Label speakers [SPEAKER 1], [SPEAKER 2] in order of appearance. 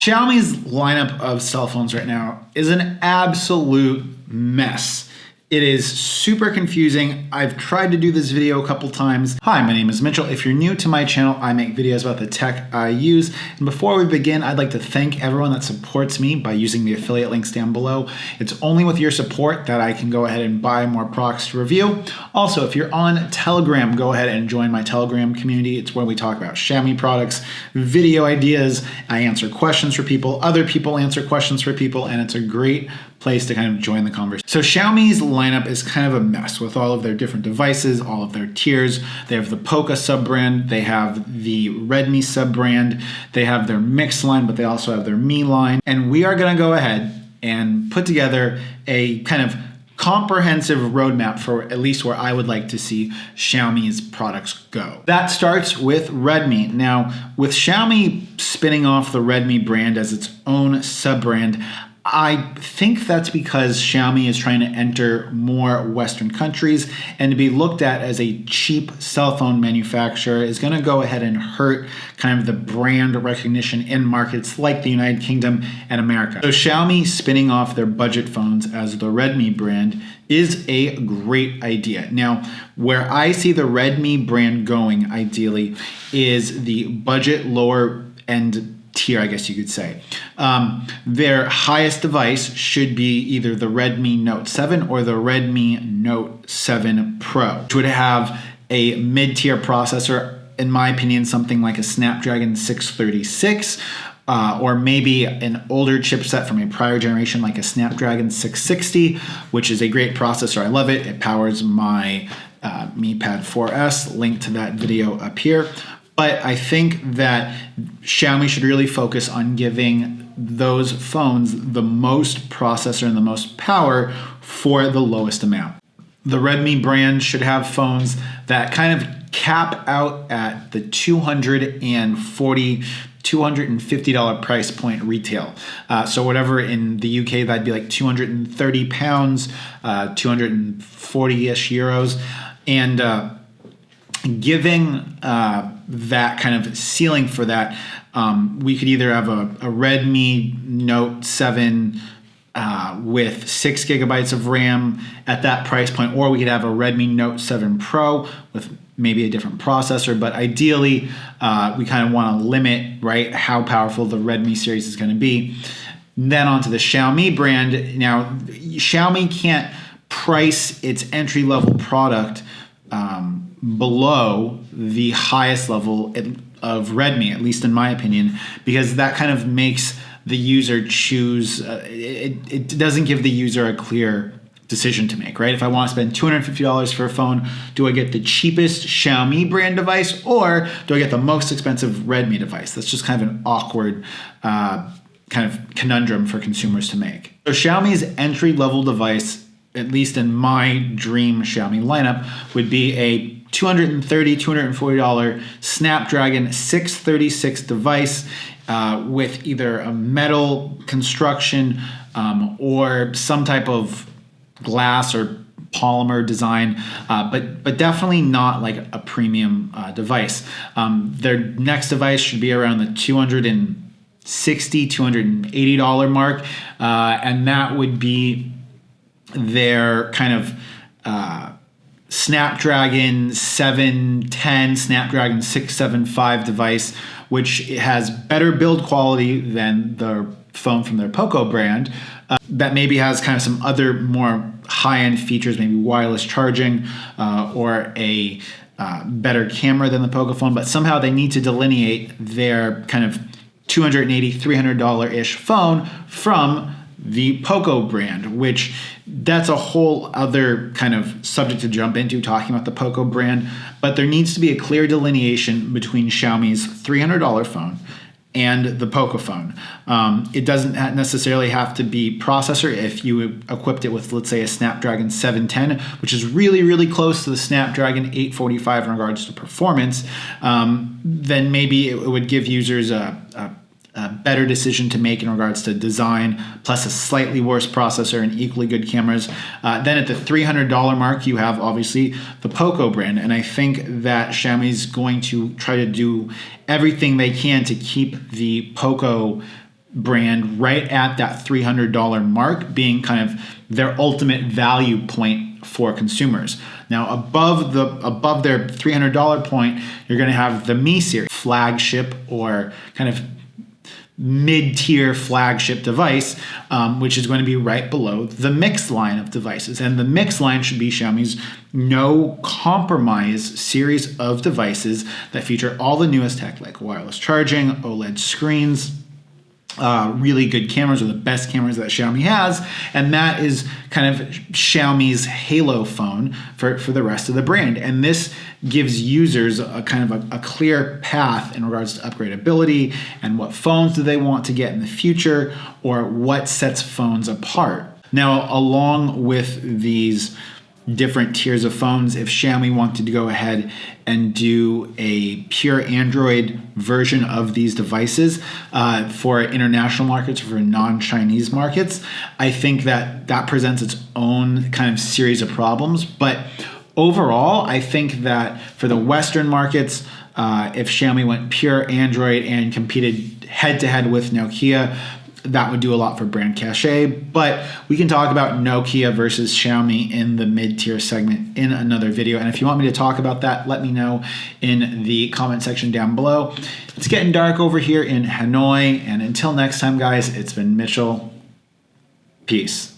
[SPEAKER 1] Xiaomi's lineup of cell phones right now is an absolute mess. It is super confusing. I've tried to do this video a couple times. Hi, my name is Mitchell. If you're new to my channel, I make videos about the tech I use. And before we begin, I'd like to thank everyone that supports me by using the affiliate links down below. It's only with your support that I can go ahead and buy more products to review. Also, if you're on Telegram, go ahead and join my Telegram community. It's where we talk about Xiaomi products, video ideas. I answer questions for people. Other people answer questions for people, and it's a great place to kind of join the conversation. So Xiaomi's lineup is kind of a mess with all of their different devices, all of their tiers. They have the Poco sub-brand, they have the Redmi sub-brand, they have their Mix line, but they also have their Mi line. And we are gonna go ahead and put together a kind of comprehensive roadmap for at least where I would like to see Xiaomi's products go. That starts with Redmi. Now, with Xiaomi spinning off the Redmi brand as its own sub-brand, I think that's because Xiaomi is trying to enter more Western countries, and to be looked at as a cheap cell phone manufacturer is going to go ahead and hurt kind of the brand recognition in markets like the United Kingdom and America. So Xiaomi spinning off their budget phones as the Redmi brand is a great idea. Now, where I see the Redmi brand going ideally is the budget lower end tier, I guess you could say. Their highest device should be either the Redmi Note 7 or the Redmi Note 7 Pro, which would have a mid-tier processor, in my opinion, something like a Snapdragon 636, or maybe an older chipset from a prior generation like a Snapdragon 660, which is a great processor. I love it. It powers my Mi Pad 4S, link to that video up here. But I think that Xiaomi should really focus on giving those phones the most processor and the most power for the lowest amount. The Redmi brand should have phones that kind of cap out at the $240, $250 price point retail. So whatever in the UK, that'd be like 230 pounds, 240-ish euros. And giving that kind of ceiling for that, we could either have a Redmi Note 7 with 6 gigabytes of RAM at that price point, or we could have a Redmi Note 7 Pro with maybe a different processor. But ideally, we kind of want to limit, right, how powerful the Redmi series is going to be. Then onto the Xiaomi brand. Now, Xiaomi can't price its entry-level product below the highest level of Redmi, at least in my opinion, because that kind of makes the user choose. It doesn't give the user a clear decision to make, right? If I want to spend $250 for a phone, do I get the cheapest Xiaomi brand device, or do I get the most expensive Redmi device? That's just kind of an awkward kind of conundrum for consumers to make. So Xiaomi's entry-level device, at least in my dream Xiaomi lineup, would be a $230, $240 Snapdragon 636 device with either a metal construction or some type of glass or polymer design, but definitely not like a premium device. Their next device should be around the $260, $280 mark, and that would be their kind of Snapdragon 710, Snapdragon 675 device, which has better build quality than the phone from their Poco brand, that maybe has kind of some other more high-end features, maybe wireless charging or a better camera than the Pocophone, but somehow they need to delineate their kind of $280, $300-ish phone from the Poco brand, which that's a whole other kind of subject to jump into, talking about the Poco brand. But there needs to be a clear delineation between Xiaomi's $300 phone and the Pocophone. It doesn't necessarily have to be processor. If you equipped it with, let's say, a Snapdragon 710, which is really, really close to the Snapdragon 845 in regards to performance, then maybe it would give users a better decision to make in regards to design, plus a slightly worse processor and equally good cameras. Then at the $300 mark, you have obviously the Poco brand. And I think that Xiaomi's going to try to do everything they can to keep the Poco brand right at that $300 mark, being kind of their ultimate value point for consumers. Now, above their $300 point, you're going to have the Mi series, flagship or kind of mid-tier flagship device, which is going to be right below the Mix line of devices. And the Mix line should be Xiaomi's no compromise series of devices that feature all the newest tech, like wireless charging, OLED screens, really good cameras, or the best cameras that Xiaomi has, and that is kind of Xiaomi's halo phone for the rest of the brand. And this gives users a kind of a clear path in regards to upgradability and what phones do they want to get in the future, or what sets phones apart. Now, along with these different tiers of phones, if Xiaomi wanted to go ahead and do a pure Android version of these devices for international markets, for non-Chinese markets, I think that presents its own kind of series of problems. But overall, I think that for the Western markets, if Xiaomi went pure Android and competed head-to-head with Nokia, that would do a lot for brand cachet. But we can talk about Nokia versus Xiaomi in the mid-tier segment in another video. And if you want me to talk about that, let me know in the comment section down below. It's getting dark over here in Hanoi. And until next time, guys, it's been Mitchell. Peace.